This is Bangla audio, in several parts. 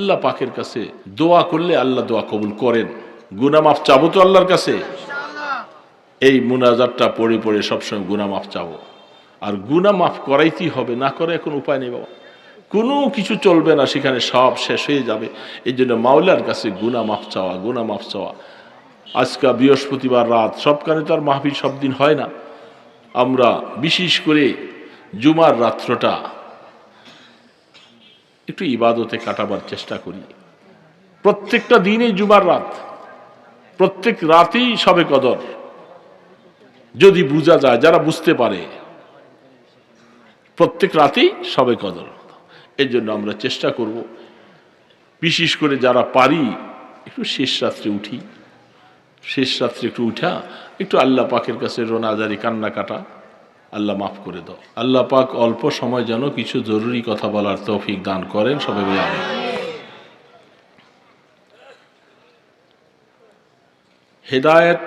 আল্লাহ পাকের কাছে দোয়া করলে আল্লাহ দোয়া কবুল করেন। গুনাহ মাফ চাবো তো আল্লাহর কাছে, এই মুনাজাতটা পড়ে পড়ে সবসময় গুনাহ মাফ চাবো। আর গুনাহ মাফ করাইতেই হবে, না করে এখন উপায় নেই বাবা, কোনো কিছু চলবে না, সেখানে সব শেষ হয়ে যাবে। এই জন্য মাওলার কাছে গুনাহ মাফ চাওয়া, গুনাহ মাফ চাওয়া। আজকে বৃহস্পতিবার রাত, সবখানে তো আর মাহফিল সব দিন হয় না। আমরা বিশেষ করে জুমার রাত্রটা একটু ইবাদতে কাটাবার চেষ্টা করি। প্রত্যেকটা দিনই জুমার রাত, প্রত্যেক রাতেই শবে কদর, যদি বোঝা যায়, যারা বুঝতে পারে প্রত্যেক রাতেই শবে কদর। এই জন্য আমরা চেষ্টা করব, বিশেষ করে যারা পারি একটু শেষ রাত্রে উঠি, শেষ রাত্রে একটু উঠা একটু আল্লাহ পাকের কাছে রোনাজারি, কান্না কাটা, আল্লাহ মাফ করে দাও। আল্লাহ পাক অল্প সময় যেন কিছু জরুরি কথা বলার তৌফিক দান করেন সবাই বলে আমিন। হেদায়েত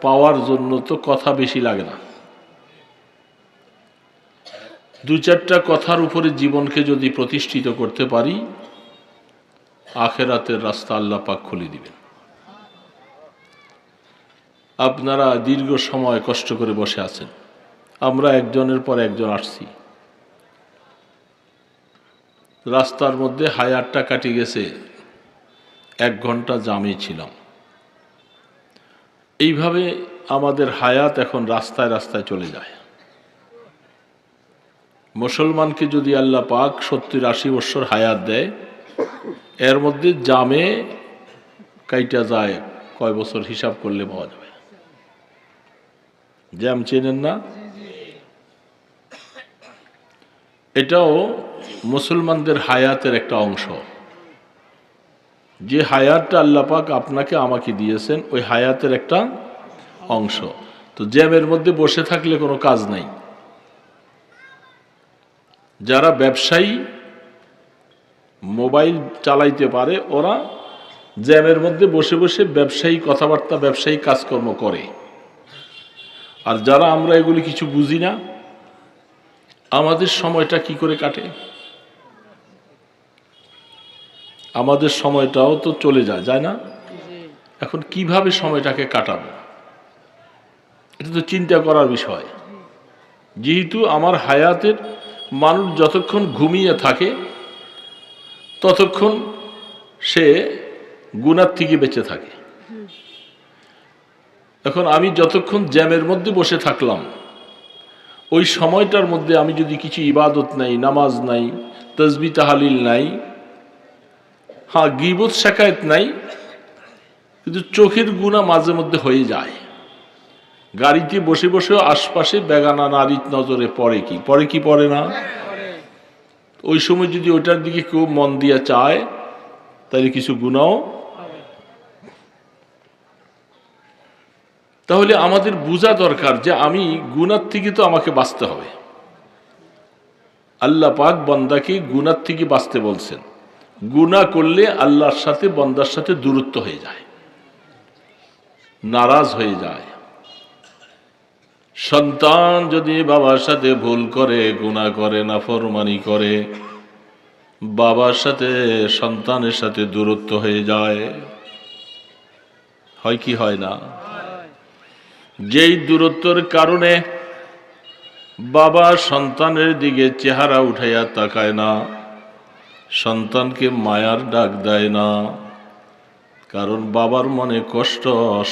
পাওয়ার জন্য তো কথা বেশি লাগে না, দু চারটা কথার উপরে জীবনকে যদি প্রতিষ্ঠিত করতে পারি, আখেরাতের রাস্তা আল্লাহ পাক খুলে দিবেন। আপনারা দীর্ঘ সময় কষ্ট করে বসে আছেন, আমরা একজনের পর একজন আসছি, রাস্তার মধ্যে হায়ারটা কাটি গেছে, 1 ঘন্টা জামে ছিলাম। এইভাবে আমাদের হায়াত এখন রাস্তায় রাস্তায় চলে যায়। মুসলমানকে যদি আল্লাহ পাক 70-80 বছর হায়াত দেয়, এর মধ্যে জামে কাইটা যায় কয় বছর হিসাব করলে পাওয়া যাবে। জ্যাম চেনেন না? এটাও মুসলমানদের হায়াতের একটা অংশ। যে হায়াতটা আল্লাহ পাক আপনাকে আমাকে দিয়েছেন, ওই হায়াতের একটা অংশ। তো জ্যামের মধ্যে বসে থাকলে কোনো কাজ নাই। যারা ব্যবসায়ী, মোবাইল চালাইতে পারে, ওরা জ্যামের মধ্যে বসে বসে ব্যবসায়ী কথাবার্তা, ব্যবসায়ী কাজকর্ম করে। আর যারা আমরা এগুলি কিছু বুঝি না, আমাদের সময়টা কি করে কাটে? আমাদের সময়টাও তো চলে যায়, যায় না? এখন কিভাবে সময়টাকে কাটাবো, এটা তো চিন্তা করার বিষয়। যেহেতু আমার হায়াতের মানুষ যতক্ষণ ঘুমিয়ে থাকে ততক্ষণ সে গুনার থেকে বেঁচে থাকে। এখন আমি যতক্ষণ জ্যামের মধ্যে বসে থাকলাম, ওই সময়টার মধ্যে আমি যদি কিছু ইবাদত নাই, নামাজ নাই, তাসবিহ তাহলিল নাই, হ্যাঁ গীবত শাকায়েত নাই, কিন্তু চোখের গুনাহ মাঝে মধ্যে হয়ে যায়। গাড়িতে বসে বসেও আশপাশে বেগানা নারীর নজরে পড়ে কি পড়ে না? ওই সময় যদি ওইটার দিকে কেউ মন দিয়া চায়, তাহলে কিছু গুনাহ। তাহলে আমাদের বোঝা দরকার যে আমি গুনার থেকে তো আমাকে বাঁচতে হবে। আল্লাহ পাক বান্দাকে গুনার থেকে বাঁচতে বলছেন। গুনাহ করলে আল্লাহর সাথে, বান্দার সাথে দূরত্ব হয়ে যায়, নারাজ হয়ে যায়। সন্তান যদি বাবার সাথে ভুল করে, গুনাহ করে, নাফরমানি করে, বাবার সাথে সন্তানের সাথে দূরত্ব হয়ে যায়। হয় কি হয় না? যেই দূরত্বের কারণে বাবা সন্তানের দিকে চেহারা উঠাইয়া তাকায় না, সন্তানকে মায়ার ডাক দেয় না, কারণ বাবার মনে কষ্ট,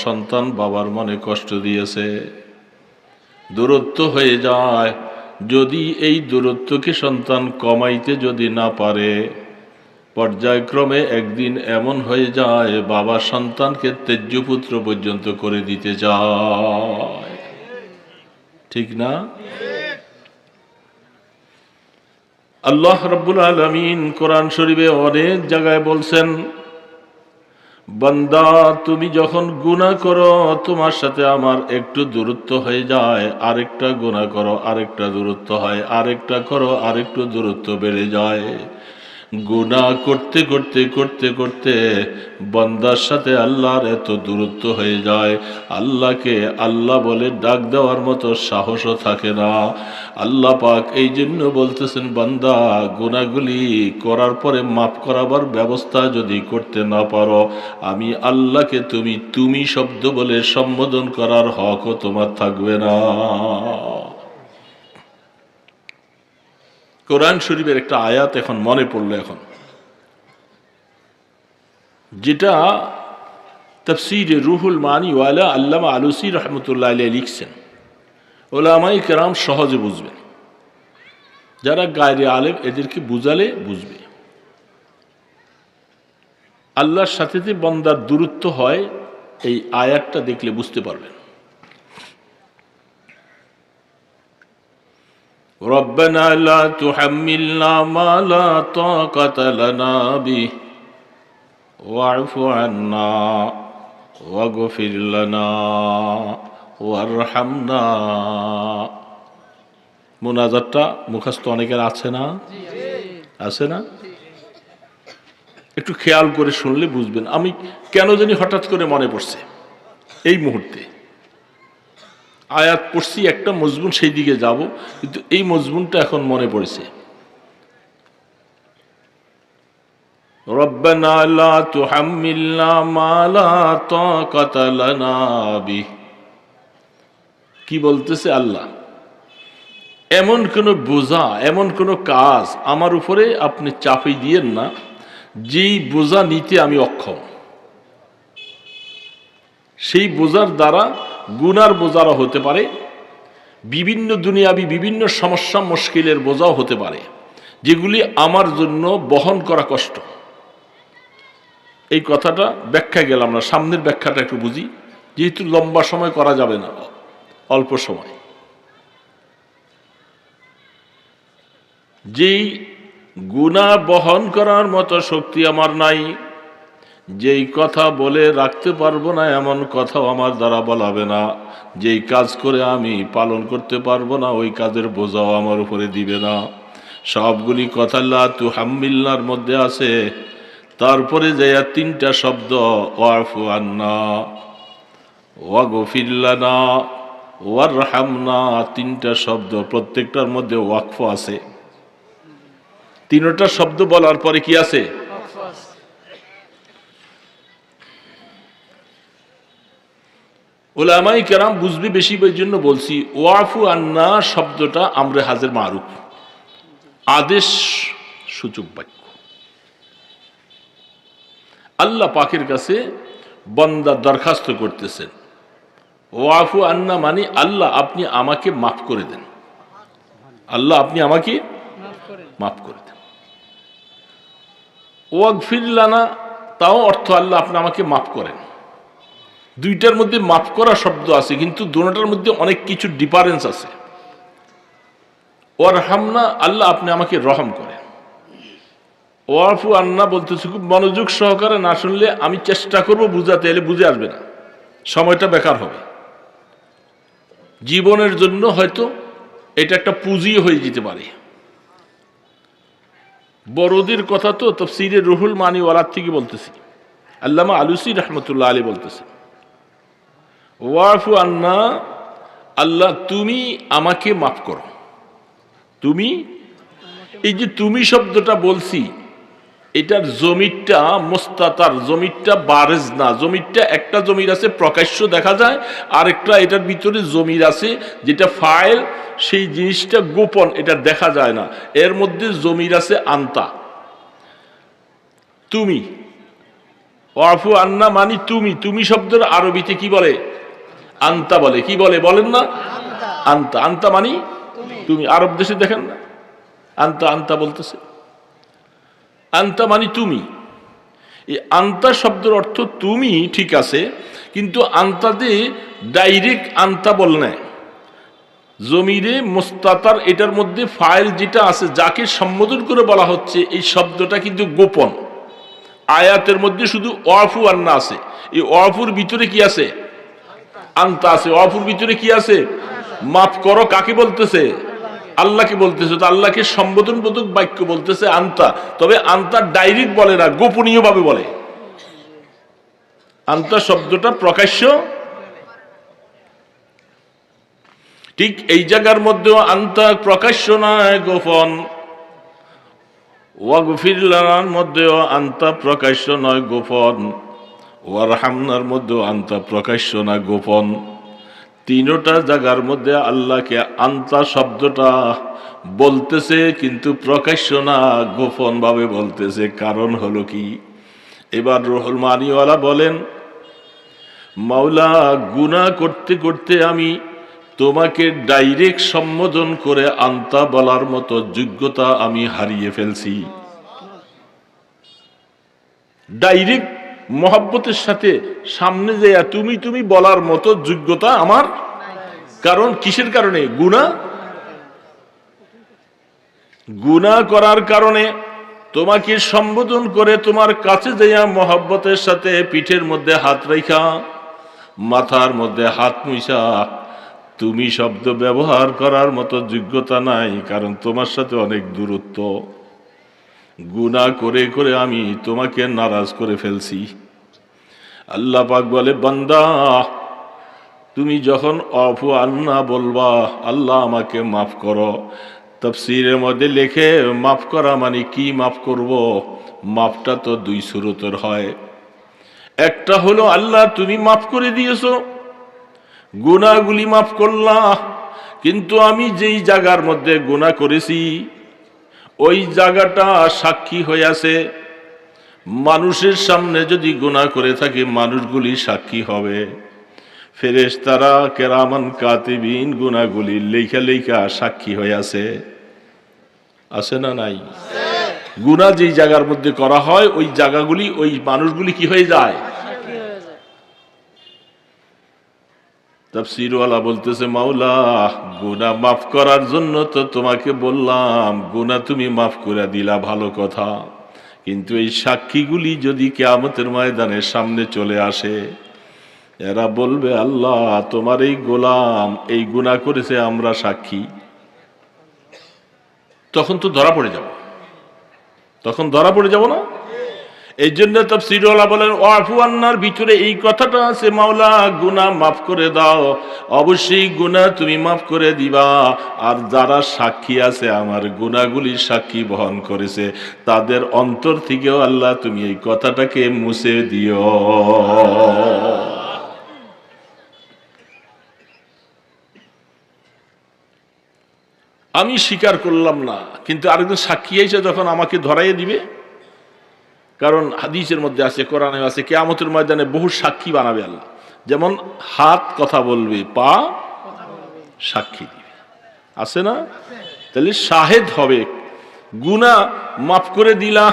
সন্তান বাবার মনে কষ্ট দিয়েছে, দূরত্ব হয়ে যায়। যদি এই দূরত্বকে সন্তান কমাইতে যদি না পারে, পর্যায়ক্রমে একদিন এমন হয়ে যায় বাবা সন্তানকে ত্যায্য পুত্র পর্যন্ত করে দিতে যায়। ঠিক না? আল্লাহ রাব্বুল আলামিন কোরআন শরীফে অনেক জায়গায় বলছেন, বান্দা তুমি যখন গুনাহ করো, তোমার সাথে আমার একটু দূরত্ব হয়ে যায়, আরেকটা গুনাহ করো, আরেকটা দূরত্ব হয়, আরেকটা করো, আরেকটু দূরত্ব বেড়ে যায়। গুনাহ করতে করতে করতে করতে বান্দার সাথে আল্লাহর এত দূরত্ব হয়ে যায়, আল্লাহকে আল্লাহ বলে ডাক দেওয়ার মতো সাহসও থাকে না। আল্লাহ পাক এই জন্য বলতেছেন, বান্দা গুনাহগুলি করার পরে মাফ করাবার ব্যবস্থা যদি করতে না পারো, আমি আল্লাহকে তুমি শব্দ বলে সম্বোধন করার হকও তোমার থাকবে না। কোরআন শরীফের একটা আয়াত এখন মনে পড়লো, এখন যেটা তাফসীরে রুহুল মানি ওয়ালা আল্লামা আলুসি রহমতুল্লাহ আলাইহি লিখছেন। উলামায়ে কেরাম সহজে বুঝবেন, যারা গায়রে আলেম এদেরকে বুঝালে বুঝবে। আল্লাহর সাথে যে বান্দার দূরত্ব হয় এই আয়াতটা দেখলে বুঝতে পারবেন। রব্বানা লা তুহাম্মিলনা মা লা তাকাতা লানা বিহি ওয়া'ফু আন্না ওয়াগফির লানা ওয়ারহামনা। মুনাজাতটা মুখস্থ অনেকের আছে না? আছে না? একটু খেয়াল করে শুনলে বুঝবেন। আমি কেন জানি হঠাৎ করে মনে পড়ছে এই মুহূর্তে, আয়াত পড়ছি একটা মজমুন, সেই দিকে যাব, কিন্তু এই মজমুনটা এখন মনে পড়েছে। রব্বানা লা তুহাম্মিলনা মা লা তাকাতা লানা বিহি। কি বলতেছে আল্লাহ? এমন কোন বোঝা, এমন কোন কাজ আমার উপরে আপনি চাপিয়ে দিয়েন না যেই বোঝা নিতে আমি অক্ষম। সেই বোঝার দ্বারা গুনার বোঝারও হতে পারে, বিভিন্ন দুনিয়াবি বিভিন্ন সমস্যা মুশকিলের বোঝাও হতে পারে, যেগুলি আমার জন্য বহন করা কষ্ট। এই কথাটা ব্যাখ্যা গেলাম না, সামনের ব্যাখ্যাটা একটু বুঝি, যেহেতু লম্বা সময় করা যাবে না, অল্প সময়। যেই গুনাহ বহন করার মতো শক্তি আমার নাই, যেই কথা বলে রাখতে পারবো না এমন কথাও আমার দ্বারা বলাবে না, যেই কাজ করে আমি পালন করতে পারবো না ওই কাজের বোঝাও আমার উপরে দিবে না। সবগুলি কথা লা তুহাম্মিলনার মধ্যে আছে। তারপরে যাইয়া তিনটা শব্দ, ওয়া'ফু আন্না ওয়াগফির লানা ওয়ারহামনা, তিনটা শব্দ, প্রত্যেকটার মধ্যে ওয়াকফ আছে। তিনটা শব্দ বলার পরে কি আছে? উলামায়ে কেরাম বুঝবে বেশি, এই জন্য বলছি ওয়াফু আন্না শব্দটা আমরে হাজের মারুফ, আদেশ সূচক বাক্য। আল্লাহ পাকের কাছে বান্দা দরখাস্ত করতেছেন, ওয়াফু আন্না মানে আল্লাহ আপনি আমাকে মাফ করে দেন, আল্লাহ আপনি আমাকে মাফ করে দেন। ওয়াগফির লানা, তাও অর্থ আল্লাহ আপনি আমাকে মাফ করেন। দুইটার মধ্যে মাফ করা শব্দ আছে, কিন্তু দুটোটার মধ্যে অনেক কিছু ডিফারেন্স আছে। ওয়ারহামনা, আল্লাহ আপনি আমাকে রহম করেন। ওয়াফু আন্না বলতেছি, খুব মনোযোগ সহকারে না শুনলে আমি চেষ্টা করব বুঝাতে, এলে বুঝে আসবে না, সময়টা বেকার হবে। জীবনের জন্য হয়তো এটা একটা পুঁজি হয়ে যেতে পারে। বড়দের কথা তো তাফসীরে রুহুল মানি ওয়ালার থেকে বলতেছি, আল্লামা আলুসি রহমতুল্লাহ আলাইহি বলতেছে, ওয়াফু আন্না, আল্লাহ তুমি আমাকে মাফ করো। তুমি, এই যে তুমি শব্দটা বলছি, এটার জমিরটা মুস্তাতার, জমিরটা বারেজ না। জমিরটা একটা জমির আছে প্রকাশ্য দেখা যায়, আরেকটা এটার ভিতরে জমির আছে যেটা ফাইল, সেই জিনিসটা গোপন, এটা দেখা যায় না। এর মধ্যে জমির আছে আন্তা, তুমি। ওয়াফু আন্না মানি তুমি, তুমি শব্দের আরবিতে কি বলে? আন্তা বলে। কি বলে বলেন না? আন্তা। আন্তা মানি তুমি। আরব দেশে দেখেন না, আন্তা আন্তা বলতেছে, আন্তা মানি তুমি। এই আন্তা শব্দের অর্থ তুমি, ঠিক আছে, কিন্তু আন্তাতে ডাইরেক্ট আন্তা বল নাই, জমিরে মুস্তাতার এটার মধ্যে ফাইল যেটা আছে, যাকে সম্বোধন করে বলা হচ্ছে, এই শব্দটা কিন্তু গোপন। আয়াতের মধ্যে শুধু ওয়াফু আন্না আছে, এই ওয়াফুর ভিতরে কি আছে? আন্তা আছে। ওয়াফুর ভিতরে কি আছে? মাফ করো কাকে বলতেছে? আল্লাহকে বলতেছে, তো আল্লাহকে সম্বোধনবোধক বাক্য বলতেছে আন্তা, তবে আন্তা ডাইরেক্ট বলে না, গোপনীয় ভাবে বলে। আন্তা শব্দটা প্রকাশ্য, ঠিক এই জায়গার মধ্যেও আন্তা প্রকাশ্য নয়, গোপন। ওয়াগফির লানার মধ্যেও আন্তা প্রকাশ্য নয়, গোপন। ওয়ারহামনার মধ্যেও আন্তা প্রকাশ্য না, গোপন। তিনটা জায়গার মধ্যে আল্লাহকে আন্তা শব্দটা বলতেছে, কিন্তু প্রকাশ্য না, গোপন ভাবে বলতেছে। কারণ হলো কি? এবার রুহুল মানিওয়ালা বলেন, মাওলা, গুনাহ করতে করতে আমি তোমাকে ডাইরেক্ট সম্বোধন করে আন্তা বলার মতো যোগ্যতা আমি হারিয়ে ফেলছি। ডাইরেক্ট মহব্বতের সাথে সামনে যেয়া তুমি তুমি বলার মতো যোগ্যতা আমার। কারণ কিসের কারণে? গুনাহ করার কারণে তোমাকে সম্বোধন করে তোমার কাছে যাইয়া মহব্বতের সাথে পিঠের মধ্যে হাত রাখা, মাথার মধ্যে হাত মুইসা তুমি শব্দ ব্যবহার করার মতো যোগ্যতা নাই। কারণ তোমার সাথে অনেক দূরত্ব। গুনাহ করে করে আমি তোমাকে নারাজ করে ফেলছি। আল্লাহ পাক বলে, বান্দা, তুমি যখন আফু আন্না বলবা, আল্লাহ আমাকে মাফ করো, তাফসীরের মধ্যে লেখে মাফ করা মানে কি? মাফ করব, মাফটা তো দুই সুরতের হয়। একটা হলো আল্লাহ তুমি মাফ করে দিয়েছো, গুনাহগুলি মাফ করলা, কিন্তু আমি যেই জায়গার মধ্যে গুনাহ করেছি ওই জায়গাটা সাক্ষী হয়ে আছে। মানুষের সামনে যদি গুনাহ করে থাকে, মানুষগুলি সাক্ষী হবে। ফেরেশতারা কেরামান কাতিবিন গুনাহগুলি লেখা লেখা সাক্ষী হয়ে আছে। আছে না নাই? গুনাহ যেই জায়গার মধ্যে করা হয় ওই জায়গাগুলি, ওই মানুষগুলি কি হয়ে যায়? তাফসীরওয়ালা বলতেছে, মাওলা, গুনাহ মাফ করার জন্য তো তোমাকে বললাম, গুনাহ তুমি মাফ করে দিলা, ভালো কথা, কিন্তু এই সাক্ষীগুলি যদি কিয়ামতের ময়দানে সামনে চলে আসে, এরা বলবে, আল্লাহ, তোমার এই গোলাম এই গুনাহ করেছে, আমরা সাক্ষী। তখন তো ধরা পড়ে যাব, তখন ধরা পড়ে যাব না? এই জন্য তাফসীরওয়ালা বলেন, ওয়াফু আন্নার ভিতরে এই কথাটা আছে, মাওলা, গুনাহ মাফ করে দাও, অবশ্যই গুনাহ তুমি মাফ করে দিবা। আর যারা সাক্ষী আছে, আমার গুনাহগুলি সাক্ষী বহন করেছে, তাদের অন্তর থেকেও আল্লাহ তুমি এই কথাটাকে মুছে দিও। আমি স্বীকার করলাম না, কিন্তু আরেকজন সাক্ষী এসে যখন আমাকে ধরাইয়ে দিবে, কারণ হাদিসের মধ্যে আছে, কোরআনে আছে, কিয়ামতের ময়দানে বহু সাক্ষী বানাবে আল্লাহ। যেমন হাত কথা বলবে, পা সাক্ষী দিবে, আছে না? তাহলে শাহেদ হবে। গুনাহ মাফ করে দিলা,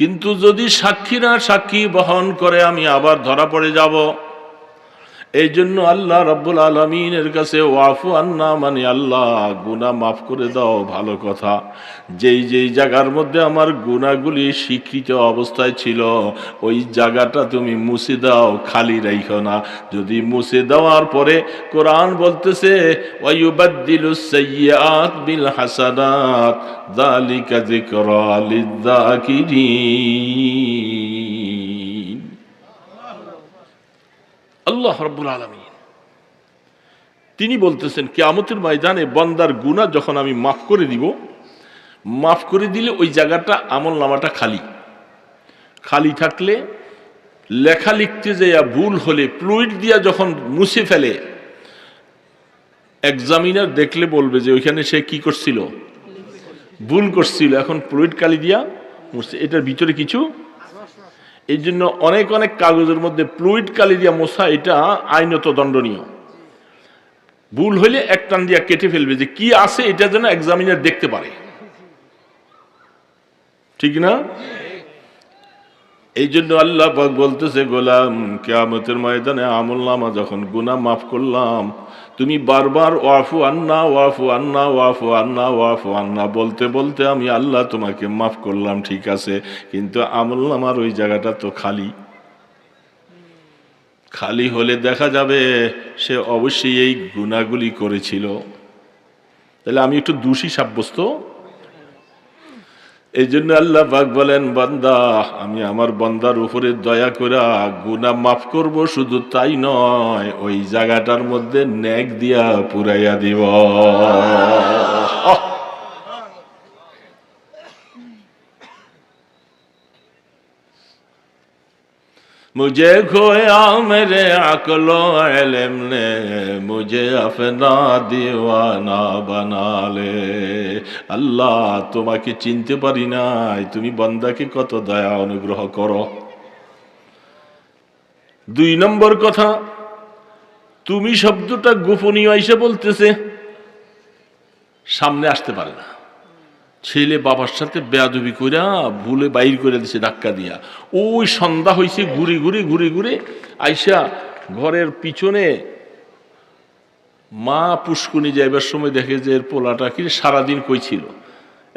কিন্তু যদি সাক্ষীরা সাক্ষী বহন করে, আমি আবার ধরা পড়ে যাব। এই জন্য আল্লাহ রাব্বুল আলামিনের কাছে ওয়াফু আন্না মানে, আল্লাহ, গুনাহ মাফ করে দাও, ভালো কথা, যেই যেই জায়গার মধ্যে আমার গুনাহগুলি স্বীকৃত অবস্থায় ছিল ওই জায়গাটা তুমি মুছে দাও, খালি রাখো না। যদি মুছে দেওয়ার পরে, কোরআন বলতেছে, ওয়ায়ুবাদদিলুস সাইয়্যাত বিল হাসানাত যালিকা যিকরা লিয-যাকিরিন। আল্লাহ রাব্বুল আলামিন তিনি বলতেছেন, কিয়ামতের ময়দানে বান্দার গুনাহ যখন আমি মাফ করে দিব, মাফ করে দিলে ওই জায়গাটা, আমল নামাটা খালি। খালি থাকলে লেখা লিখতে যাইয়া ভুল হলে ফ্লুইড দিয়া যখন মুছে ফেলে, এক্সামিনার দেখলে বলবে যে ওইখানে সে কি করছিল, ভুল করছিল, এখন ফ্লুইড কালি দিয়া মুছে, এটার ভিতরে কিছু। এই জন্য অনেক অনেক কাগজের মধ্যে ফ্লুইড কালি দিয়া মোছা, এটা আইনত দণ্ডনীয়। ভুল হইলে এক টান দিয়া কেটে ফেলবে, যে কি আছে এটা যেন এক্সামিনার দেখতে পারে, ঠিক না? এই জন্য আল্লাহ পাক বলতেছে, গোলাম, কিয়ামতের ময়দানে আমলনামা যখন গুনাহ মাফ করলাম, তুমি বারবার ওয়াফু আন্না, ওয়াফু আন্না, ওয়াফু আন্না, ওয়াফু আন্না বলতে বলতে আমি আল্লাহ তোমাকে মাফ করলাম, ঠিক আছে, কিন্তু আমলনামার ওই জায়গাটা তো খালি। খালি হলে দেখা যাবে সে অবশ্যই এই গুনাহগুলি করেছিল। তাহলে আমি একটু দোষী সাব্যস্ত। এই জন্য আল্লাহ পাক বলেন, বান্দা আমি আমার বান্দার উপরে দয়া করে গুনাহ মাফ করব, শুধু তাই নয় ওই জায়গাটার মধ্যে নেক দিয়া পুরাইয়া দিব। मुझे खोया मेरे अक्लो इल्म ने, मुझे अपना दीवाना बना ले। আল্লাহ তোমাকে চিনতে পারি নাই, তুমি বান্দাকে কত দয়া অনুগ্রহ করো। 2 নম্বর কথা, তুমি শব্দটা গোপনীয় এসে বলতেছে, সামনে আসতে পারে না। ছেলে বাবার সাথে বেয়াদবি কইরা ভুলে বাইর করে দিছে ধাক্কা দিয়া। ওই সন্ধ্যা হইছে, ঘুরে ঘুরে ঘুরে ঘুরে আইসা ঘরের পিছনে মা পুষ্কুনি যাইবার সময় দেখে যে এর পোলাটা কি সারাদিন কই ছিল।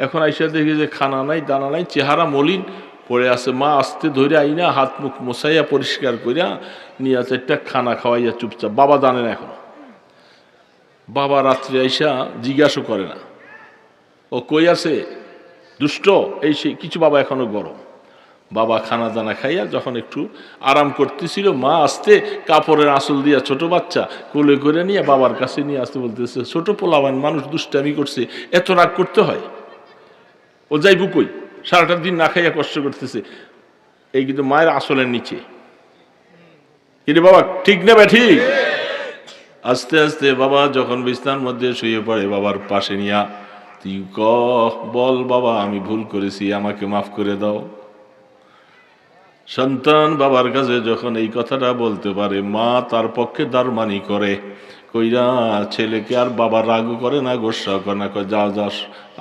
এখন আইসা দেখে যে খানা নাই দানা নাই, চেহারা মলিন পড়ে আছে। মা আস্তে ধরে আইনা হাত মুখ মোছাইয়া পরিষ্কার করিয়া নিয়ে আসে, একটা খানা খাওয়াইয়া চুপচাপ। বাবা জানে না এখন। বাবা রাত্রে আইসা জিজ্ঞাসা করে না ও কই আছে, দুষ্ট এই সেই কিছু। বাবা এখনো গরম। বাবা খানা দানা খাইয়া যখন একটু আরাম করতেছিল, মা আসতে কাপড়ের আঁচল দিয়া ছোট বাচ্চা কোলে করে নিয়ে বাবার কাছে নিয়ে আসতে বলতেছে, ছোট পোলাবান মানুষ দুষ্টামি করছে, এত রাগ করতে হয়? ও যাইব কই, সারাটা দিন না খাইয়া কষ্ট করতেছে। এই কিন্তু মায়ের আঁচলের নিচে। কিন্তু বাবা ঠিক নেবে ঠিক। আস্তে আস্তে বাবা যখন বিছানার মধ্যে শুয়ে পড়ে, বাবার পাশে নিয়া তুই বল, বাবা আমি ভুল করেছি, আমাকে মাফ করে দাও। সন্তান বাবার কাছে যখন এই কথাটা বলতে পারে, মা তার পক্ষে দারমানি করে, কইরা ছেলেকে আর বাবা রাগও করে না, গোসা করে না, যা যাস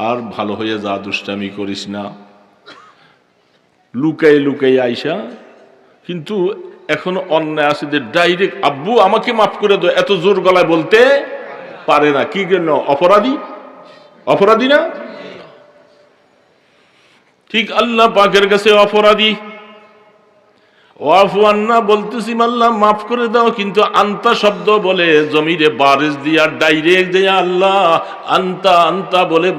আর ভালো হয়ে যা, দুষ্টামি করিস না। লুকাই লুকাই আইসা, কিন্তু এখনো অন্যায় আছে যে ডাইরেক্ট আব্বু আমাকে মাফ করে দাও এত জোর গলায় বলতে পারে না। কি জন্য? অপরাধী। অপরাধী না? ঠিক আল্লাহ পাকের কাছে অপরাধী। ওয়াফু আন্না বলতেছি আল্লাহ মাফ করে দাও, কিন্তু আন্তা শব্দ বলে জমিরে বারিশ দিয়া ডাইরেক্ট যে আল্লাহ আন্তা আন্তা বলে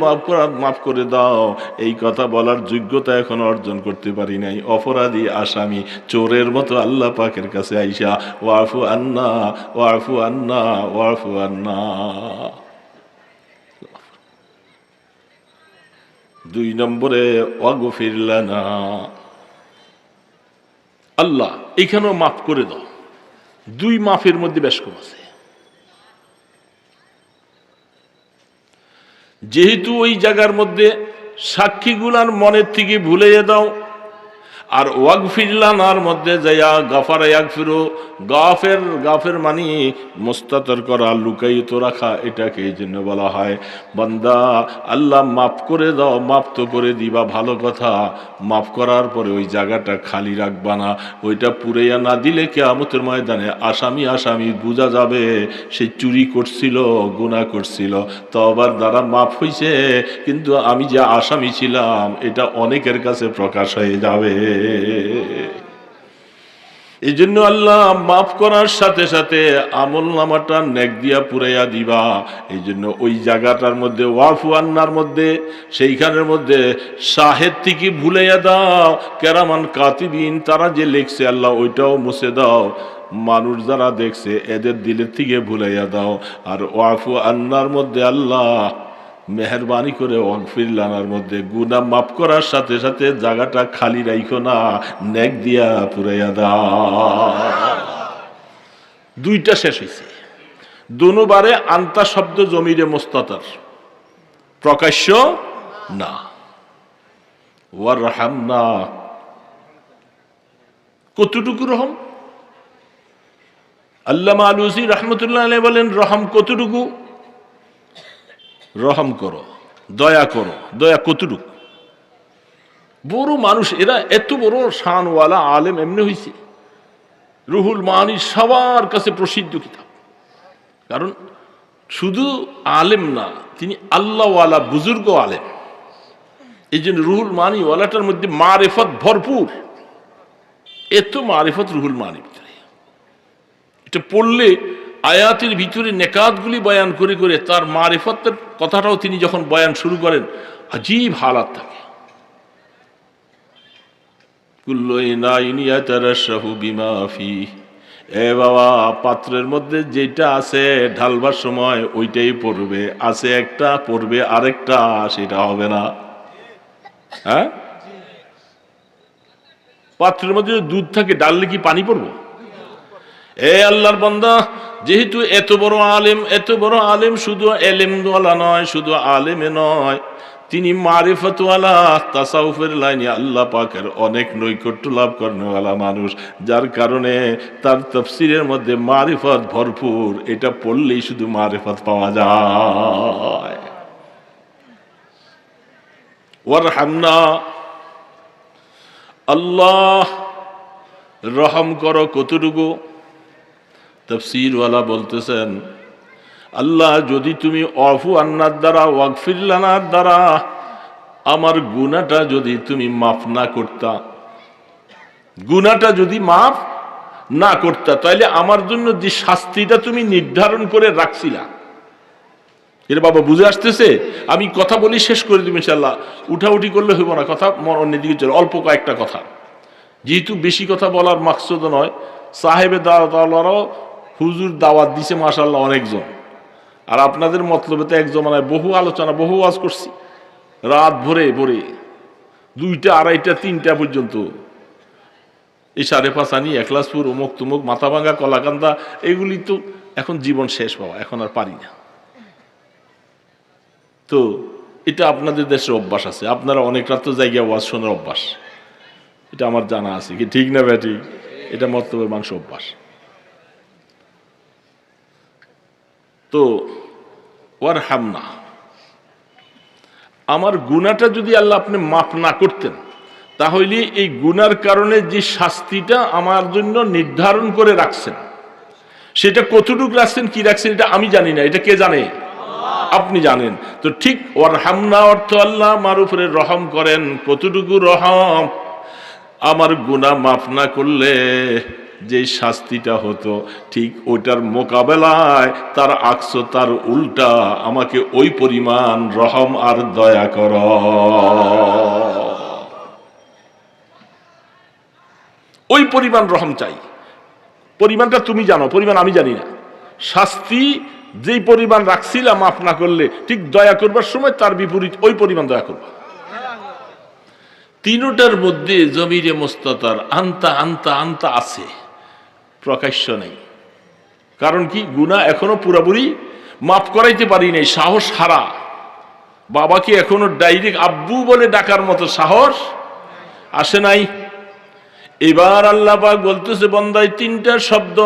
মাফ করে দাও, এই কথা বলার যোগ্যতা এখন অর্জন করতে পারি নাই। অপরাধী, আসামি, চোরের মতো আল্লাহ পাকের কাছে আইসা ওয়াফু আন্না ওয়াফু আন্না ওয়াফু আন্না। 2 নম্বরে ওয়াগফির লানা, আল্লাহ এখানেও মাফ করে দাও। 2 মাফের মধ্যে বেশ কম আছে। যেহেতু ওই জায়গার মধ্যে সাক্ষীগুলার মনের থেকে ভুলিয়ে দাও, আর ওয়াগফির লানার মধ্যে যাইয়া গাফার ইয়াগফিরু, গাফের মানে মুস্তাতর করা, লুকায়িত রাখা, এটাকে এই জন্য বলা হয় বান্দা আল্লাহ মাফ করে দাও। মাফ তো করে দিবা, ভালো কথা, মাফ করার পরে ওই জায়গাটা খালি রাখবা না। ওইটা পুরাইয়া না দিলে কিয়ামতের ময়দানে আসামি বোঝা যাবে সে চুরি করছিল, গুনাহ করছিল, তওবার দ্বারা মাফ হইছে, কিন্তু আমি যে আসামি ছিলাম এটা অনেকের কাছে প্রকাশ হয়ে যাবে। এই জন্য আল্লাহ মাফ করার সাথে সাথে আমল নামাটা নেক দিয়া পুরাইয়া দিবা। এই জন্য ওই জায়গাটার মধ্যে ওয়াফু আন্নার মধ্যে, সেইখানের মধ্যে শাহেদ থেকে ভুলাইয়া দাও, কেরামান কাতিবিন তারা যে লিখছে আল্লাহ ওইটাও মুছে দাও, মানুষ যারা দেখছে এদের দিলের থেকে ভুলাইয়া দাও। আর ওয়াফু আন্নার মধ্যে আল্লাহ মেহরবানি করে ওয়াগফির লানার মধ্যে গুনাহ মাফ করার সাথে সাথে জায়গাটা খালি রাখো না, নেক দিয়া পুরাইয়া দাও। 2টা শেষ হয়েছে। দুবারে আন্তা শব্দ জমিরে মুস্তাতর, প্রকাশ্য না। ওয়ারহামনা, কতটুকু রহম? আল্লামা আলুসি রহমতুল্লাহ আলাইহি বলেন, রহম কতটুকু? রহম করো, দয়া করো। দয়া কতটুকু? বড় মানুষ এরা, এত বড় শানওয়ালা আলেম এমনি হয়েছে। রুহুল মানি সবার কাছে প্রসিদ্ধ কিতাব, কারণ শুধু আলেম না, তিনি আল্লাহওয়ালা বুজুর্গ আলেম। এই জন্য রুহুল মানি ওয়ালাটার মধ্যে মারিফত ভরপুর। এত মারিফত রুহুল মানি ভিতরে। এটা পড়লে আয়াতের ভিতরে নেকাতগুলি বয়ান করে করে তার মারিফতের কথাটাও তিনি যখন বয়ান শুরু করেন, আজীব হালাত থাকে। কুল্লু ইনাইন ইয়াতারাশাহু বিমা ফিহি, এ বাবা পাত্রের মধ্যে যেটা আছে ঢালবার সময় ওইটাই পড়বে, আছে একটা পড়বে আরেকটা, সেটা হবে না। হ্যাঁ, পাত্রের মধ্যে দুধ থাকে, ডাললে কি পানি পড়বো? এ আল্লাহর বান্দা, যেহেতু এত বড় আলেম শুধু এলেমওয়ালা নয়, শুধু আলেমে নয়, তিনি মারিফতওয়ালা, তাসাউফের লাইনে আল্লাহ পাকের অনেক নৈকট্য লাভ করেনওয়ালা মানুষ, যার কারণে তার তাফসীরের মধ্যে মারিফত ভরপুর। এটা পড়লেই শুধু মারিফত পাওয়া যায়। ওয়ারহামনা, আল্লাহ রহম করো। কতটুকু? তাফসীরওয়ালা বলতেছেন, আল্লাহ যদি তুমি আফু আন্নার দ্বারা, ওয়াগফির লানার দ্বারা আমার গুনাহটা যদি তুমি মাফ না করতা, গুনাহটা যদি মাফ না করতা, তাহলে আমার জন্য যে শাস্তিটা তুমি নির্ধারণ করে রাখছিলা, এর বাবা বুঝে আসতেছে? আমি কথা বলি শেষ করে দিব ইনশাআল্লাহ, উঠাউঠি করলে হইব না, কথা অন্যদিকে চলে। অল্প কয়েকটা কথা, যেহেতু বেশি কথা বলার মাকসুদ নয়। সাহেবে দাওয়াতওয়ালারাও হুজুর দাওয়াত দিছে মাশাআল্লাহ অনেকজন, আর আপনাদের মতলবে তো এক জমানায় বহু আলোচনা, বহু ওয়াজ করছি, রাত ভরে ভরে 2টা, 2:30, 3টা পর্যন্ত। এই 5:30 আনি, এখলাসপুর, অমুক তুমুক, মাথাভাঙ্গা, কলাকান্দা, এগুলি তো এখন জীবন শেষ বাবা, এখন আর পারি না। তো এটা আপনাদের দেশের অভ্যাস আছে, আপনারা অনেক রাত জায়গায় ওয়াজ শোনার অভ্যাস, এটা আমার জানা আছে, কি ঠিক না ব্যাটি? এটা মতলবের মাংস অভ্যাস। তো ওয়ারহামনা, আমার গুনাহটা যদি আল্লাহ আপনি মাফ না করতেন, তাহলে এই গুনার কারণে যে শাস্তিটা আমার জন্য নির্ধারণ করে রাখছেন, সেটা কতটুকু রাখছেন, কি রাখছেন, এটা আমি জানি না, এটা কে জানে? আপনি জানেন। তো ঠিক ওয়ারহামনা অর্থ আল্লাহ আমার উপরে রহম করেন। কতটুকু রহম? আমার গুনাহ মাফ না করলে যে শাস্তিটা হতো, ঠিক ওইটার মোকাবেলায় তার আকস, তার উল্টা আমাকে ওই পরিমাণ রহম আর দয়া কর। ওই পরিমাণ রহম চাই। পরিমাণটা তুমি জানো, পরিমাণ আমি জানি না। শাস্তি যেই পরিমাণ রাখছিলাম মাফ না করলে, ঠিক দয়া করবার সময় তার বিপরীত ওই পরিমাণ দয়া করবা। তিনটার মধ্যে জমিরে মুস্তাতার আন্তা আন্তা আন্তা আছে, প্রকাশ্য নেই। কারণ কি? গুনাহ এখনো পুরোপুরি মাফ করাইতে পারি নাই, সাহস হারা। বাবাকে এখনো ডাইরেক্ট আব্বু বলে ডাকার মতো সাহস আসে নাই। এবার আল্লাহ পাক বলতেছে, বান্দায় 3টা শব্দ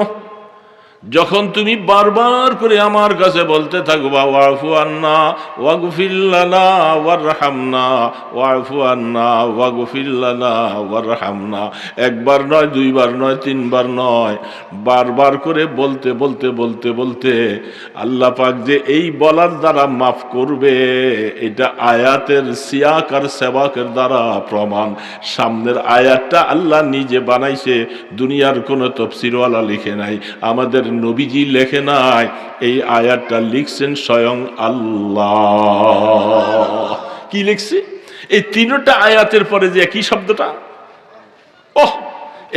যখন তুমি বারবার করে আমার কাছে বলতে থাকবা, ওয়াফু আন্না ওয়াগফির লানা ওয়ারহামনা, ওয়াফু আন্না ওয়াগফির লানা ওয়ারহামনা, একবার নয়, 2বার নয়, 3বার নয়, বারবার করে বলতে বলতে বলতে বলতে আল্লাহ পাক যে এই বলার দ্বারা মাফ করবে, এটা আয়াতের সিয়াক আর সেবাকের দ্বারা প্রমাণ। সামনের আয়াতটা আল্লাহ নিজে বানাইছে, দুনিয়ার কোনো তাফসীরওয়ালা লিখে নাই, আমাদের নবীজি লেখে নাই, এই আয়াতটা লিখছেন স্বয়ং আল্লাহ। কি লিখছে? এই 3টা আয়াতের পরে যে কি শব্দটা, ওহ,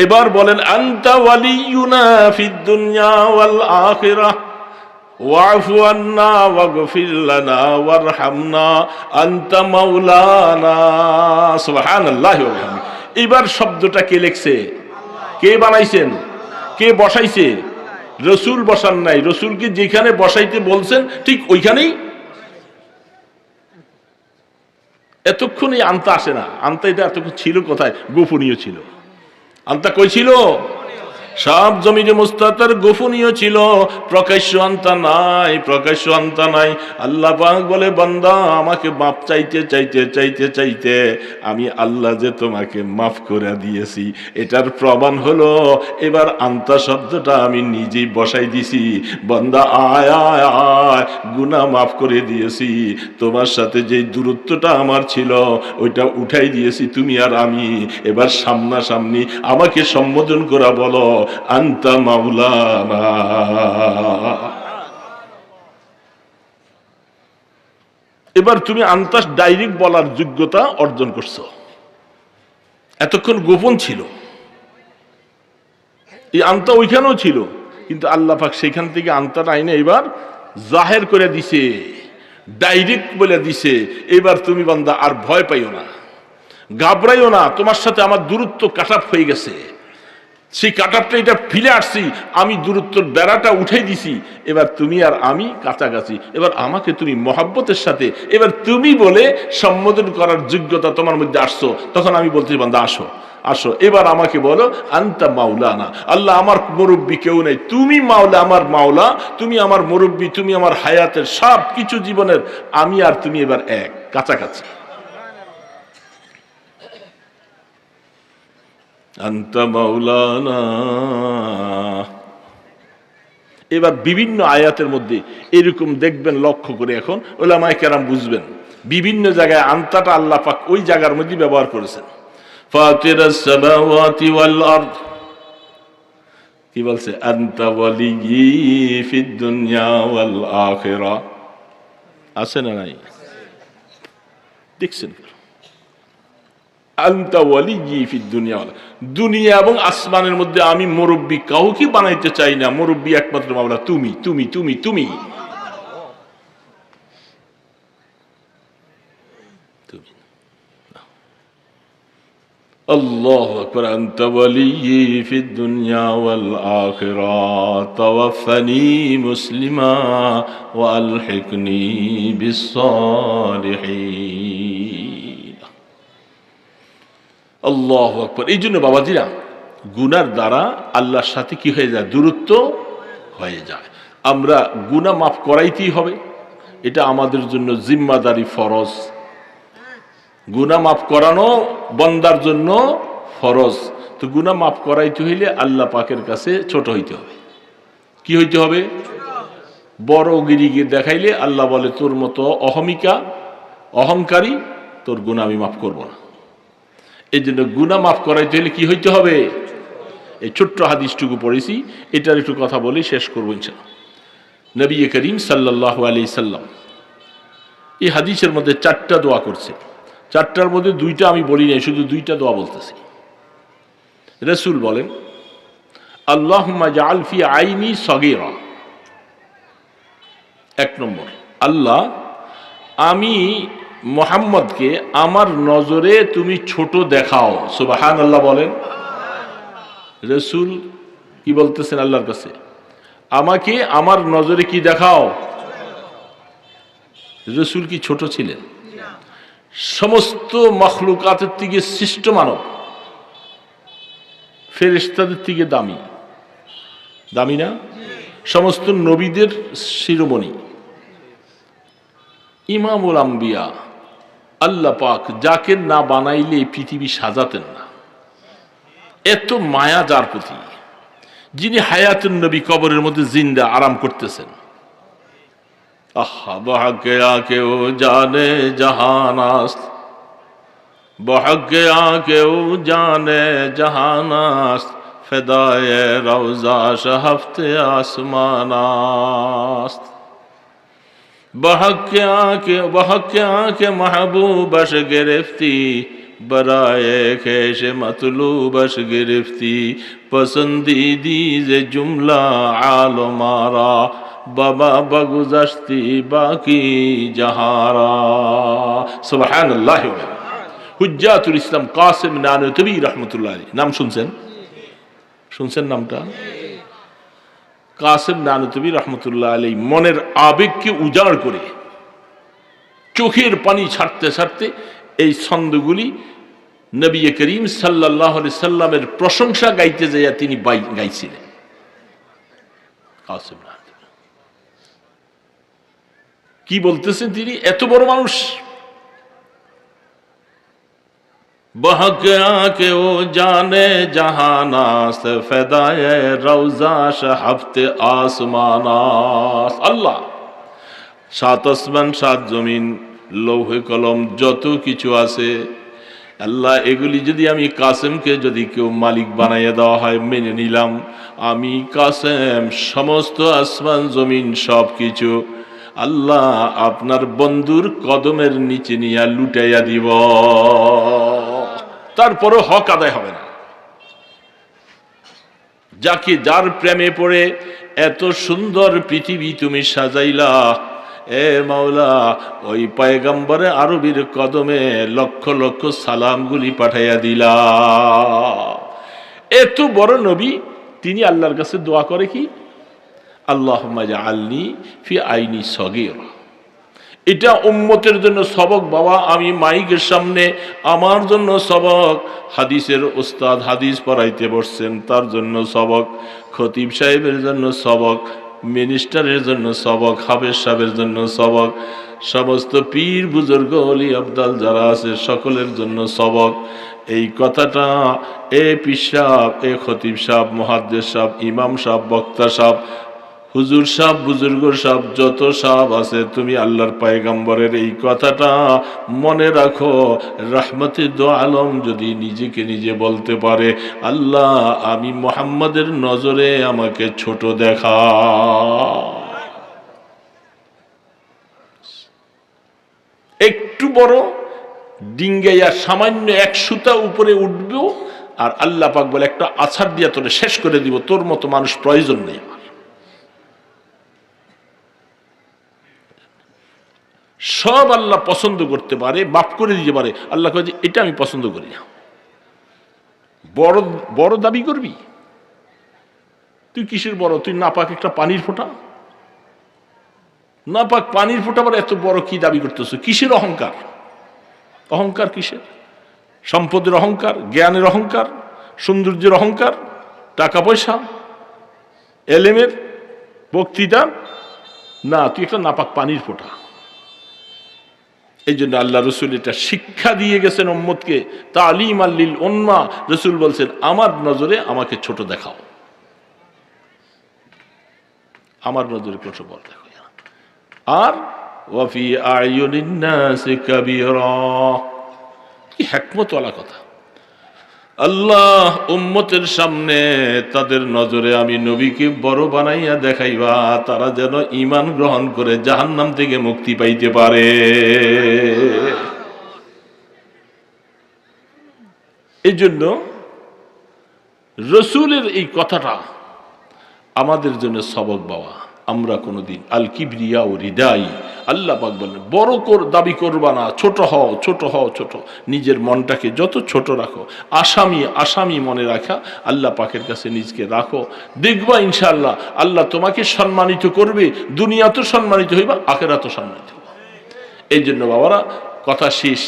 এবার বলেন, আনতা ওয়ালিয়ুনা ফিদ দুনিয়া ওয়াল আখিরাহ ওয়াফু আন্না ওয়াগফির লানা ওয়ারহামনা আনতা মাওলানা। সুবহানাল্লাহি ওয়া বিহামদিহি। এবার শব্দটা কে লিখছে? কে বানাইছেন? কে বসাইছে? রসুল বসান নাই, রসুলকে যেখানে বসাইতে বলছেন ঠিক ওইখানেই। এতক্ষণ এই আনতা আসে না, আনতা এটা এতক্ষণ ছিল কোথায়? গোপনীয় ছিল। আনতা কই ছিল? সব জমিনে মুস্তাতার গোপনীয় ছিল, প্রকাশ্য আনতা নাই, প্রকাশ্য আনতা নাই। আল্লাহ পাক বলে, বান্দা আমাকে মাফ চাইতে চাইতে চাইতে চাইতে আমি আল্লাহ যে তোমাকে মাফ করে দিয়েছি, এটার প্রমাণ হলো এবার আনতা শব্দটা আমি নিজেই বসাই দিছি। বান্দা আয় আয় আয়, গুনাহ মাফ করে দিয়েছি, তোমার সাথে যে দূরত্বটা আমার ছিল ওইটা উঠাই দিয়েছি তুমি আর আমি। এবার সামনাসামনি আমাকে সম্বোধন করা বলো, আনতা মাওলানা। এবার তুমি আন্তা ডাইরেক্ট বলার যোগ্যতা অর্জন করছো। এতক্ষণ গোপন ছিল, এই আন্তা ওইখানেও ছিল, কিন্তু আল্লাহ পাক সেখান থেকে আন্তাটা আইনে এবার জাহের করে দিছে, ডাইরেক্ট বলে দিছে, এবার তুমি বান্দা আর ভয় পাইও না, ঘাবড়াইও না, তোমার সাথে আমার দূরত্ব কাটাপ হয়ে গেছে। সেই কাটাপটা এটা ফিরে আসছি, আমি দূরত্বর বেড়াটা উঠে দিছি, এবার তুমি আর আমি কাছাকাছি, এবার আমাকে তুমি মহাব্বতের সাথে এবার তুমি বলে সম্বোধন করার যোগ্যতা তোমার মধ্যে আসছো। তখন আমি বলছি বান্দা আসো আসো, এবার আমাকে বলো আনতা মাওলানা। আল্লাহ আমার মুরব্বী কেউ নেই, তুমি মাওলা, আমার মাওলা, তুমি আমার মুরব্বী, তুমি আমার হায়াতের সব কিছু জীবনের, আমি আর তুমি এবার এক, কাছাকাছি। আনতা মাওলানা। এবার বিভিন্ন আয়াতের মধ্যে এরকম দেখবেন, লক্ষ্য করে এখন উলামায়ে কেরাম বুঝবেন, বিভিন্ন জায়গায় আনতাটা আল্লাহ পাক ওই জায়গার মধ্যে ব্যবহার করেছেন। ফাতিরাস সামাওয়াতি ওয়াল আরদ, কি বলছে? আনতা ওয়ালিয়্যি ফিদ দুনিয়া ওয়াল আখিরা। আছে না নাই? দেখছেন, আনতা ওয়ালিয়্যি ফিদ দুনিয়া, দুনিয়া এবং আসমানের মধ্যে আমি মুরব্বী কাউকে বানাইতে চাই না, মুরব্বী একমাত্র মাওলা তুমি তুমি তুমি তুমি তুমি। আল্লাহু আকবার। আনতা ওয়ালিয়্যি ফিদ দুনিয়া ওয়াল আখিরা তাওয়াফানি মুসলিমা ওয়া আলহিকনি বিস সালিহিন। আল্লাহু আকবার। এই জন্য বাবাজিরা, গুনার দ্বারা আল্লাহর সাথে কি হয়ে যায়? দূরত্ব হয়ে যায়। আমরা গুনাহ মাফ করাইতেই হবে, এটা আমাদের জন্য জিম্মাদারি, ফরজ। গুনাহ মাফ করানো বান্দার জন্য ফরজ। তো গুনাহ মাফ করাইতে হইলে আল্লাহ পাকের কাছে ছোট হইতে হবে। কি হইতে হবে? বড় গিরিকে দেখাইলে আল্লাহ বলে তোর মতো অহমিকা, অহংকারী, তোর গুনাহ আমি মাফ করব না। এই জন্য গুনাহ মাফ করাইতে হলে কি হইতে হবে? এই ছোট্ট হাদিসটুকু পড়েছি, এটার একটু কথা বলে শেষ করবো ইনশাআল্লাহ। নবী করিম সাল্লাল্লাহু আলাইহি সাল্লাম এই হাদিসের মধ্যে 4টা দোয়া করছে। 4টার মধ্যে 2টা আমি বলি নাই, শুধু 2টা দোয়া বলতেছি। রাসূল বলেন, আল্লাহুম্মা জাআল ফি আইনি সগীরা। 1 নম্বর, আল্লাহ আমি মুহাম্মদকে আমার নজরে তুমি ছোট দেখাও। সুবহানাল্লাহ বলেন। রাসূল কি বলতেছেন আল্লাহর কাছে? আমাকে আমার নজরে কি দেখাও? রাসূল কি ছোট ছিলেন? সমস্ত মাখলুকাতের থেকে সৃষ্ট মানব, ফেরেশতাদের থেকে দামি, দামি না? সমস্ত নবীদের শিরোমণি, ইমামুল আম্বিয়া, আল্লাহ পাক যাকে না বানাইলে পৃথিবী সাজাতেন না। এত মায়া যার প্রতি, যিনি হায়াতুন নবী কবরের মধ্যে জিন্দা আরাম করতেছেন। আহা বহকে আকে ও জানে জাহানাস, বহকে আকে ও জানে জাহানাস, ফেদায়ে রওজা শহফতে আসমানাস। बहक आके महबूबश गिरफ्ती, बराए खेश मतलूबश गिरफ्ती, पसंदीदी जे जुमला आलो मारा, बाबा बगुज़श्ती बाकी जहारा। सुबहानल्लाह। हुज्जातुल इस्लाम कासिम नानतवी रहमतुल्लाह अलैह, नाम শুনছেন নামটা? কাসেম নানতবী রহমতুল্লাহ আলাইহি মনের আবেগকে উজাড় করে, চোখের পানি ছাড়তে ছাড়তে এই ছন্দগুলি নবী করিম সাল্লাল্লাহু আলাইহি সাল্লামের প্রশংসা গাইতে যাইয়া তিনি গাইছিলেন। কাসেম নানতবী কি বলতেছেন? তিনি এত বড় মানুষ। बहक आके वो जाने जहानास, फदाए रौजा शहफ्ते आसमानास। আল্লাহ 7 আসমান 7 জমিন, লৌহে কলম যত কিছু আছে, আল্লাহ এগুলি যদি আমি কাসেমকে যদি কেউ মালিক বানাইয়া দেওয়া হয় মেনে নিলাম, আমি কাসেম সমস্ত আসমান জমিন সব কিছু আল্লাহ আপনার বন্ধুর কদমের নিচে নিয়ে লুটাইয়া দিব, তারপরও হক আদায় হবে না। যাকে যার প্রেমে পড়ে এত সুন্দর পৃথিবী তুমি সাজাইলা, এ মাওলা ওই পয়গম্বরে আরবির কদমে লক্ষ লক্ষ সালামগুলি পাঠাইয়া দিলা। এত বড় নবী, তিনি আল্লাহর কাছে দোয়া করে কি, আল্লাহুম্মা জাআলনি ফি আইনি সগীর। এটা উম্মতের জন্য সবক বাবা। আমি মাইকের সামনে আমার জন্য সবক, হাদিসের উস্তাদ হাদিস পড়াইতে বসছেন তার জন্য সবক, খতিব সাহেবের জন্য সবক, মিনিস্টারের জন্য সবক, হাফেজ সাহেবের জন্য সবক, সমস্ত পীর বুজুর্গ ওলি আবদাল যারা আছে সকলের জন্য সবক। এই কথাটা এ পীর সাহেব, এ খতিব সাহেব, মুহাদ্দিস সাহেব, ইমাম সাহেব, বক্তা সাহেব, হুজুর সাহেব, বুজুর্গ সাহেব, যত সাহেব আছে, তুমি আল্লাহর পয়গম্বরের এই কথাটা মনে রাখো। রাহমতে দো আলম যদি নিজেকে নিজে বলতে পারে, আল্লাহ আমি মুহাম্মাদের নজরে আমাকে ছোট দেখা। একটু বড় ডিঙ্গাইয়া সামান্য এক সুতা উপরে উঠবো, আর আল্লাহ পাক বলে একটা আছাড় দিয়া তোরে শেষ করে দিব, তোর মতো মানুষ প্রয়োজন নেই। সব আল্লাহ পছন্দ করতে পারে, মাফ করে দিতে পারে। আল্লাহ কয়ে যে এটা আমি পছন্দ করি না। বড় বড় দাবি করবি তুই, কিসের বড়? তুই নাপাক একটা পানির ফোঁটা, নাপাক পানির ফোঁটা আবার এত বড় কি দাবি করতেছ? কিসের অহংকার? অহংকার কিসের? সম্পদের অহংকার, জ্ঞানের অহংকার, সৌন্দর্যের অহংকার, টাকা পয়সা, এলেমের, বক্তৃতা? না, তুই একটা নাপাক পানির ফোঁটা। এই জন্য আল্লাহ রসুল এটা শিক্ষা দিয়ে গেছেন উম্মতকে, তালিম আল্লিল উম্মাহ। রসুল বলছেন আমার নজরে আমাকে ছোট দেখাও, আমার নজরে ছোট বড় দেখো। আর ওয়াফি আয়ুনিন নাসি কাবীরা, কি হিকমতওয়ালা কথা। আল্লাহ উম্মতের সামনে তাদের নজরে আমি নবীকে বড় বানাইয়া দেখাইবা, তারা যেন ঈমান গ্রহণ করে জাহান্নাম থেকে মুক্তি পাইতে পারে। এই জন্য রসুলের এই কথাটা আমাদের জন্য সবক বাবা। আমরা কোনোদিন আল কিবরিয়া ও হৃদাই, আল্লাহ পাক বলেন বড় দাবি করবা না, ছোট হও, ছোট হও, ছোট। নিজের মনটাকে যত ছোট রাখো, আসামি আসামি মনে রাখা, আল্লাহ পাকের কাছে নিজকে রাখো, দেখবা ইনশাআল্লাহ আল্লাহ তোমাকে সম্মানিত করবে। দুনিয়া তো সম্মানিত হইবা, আখিরাত তো সম্মানিত হইবা। এই জন্য বাবারা কথা শেষ,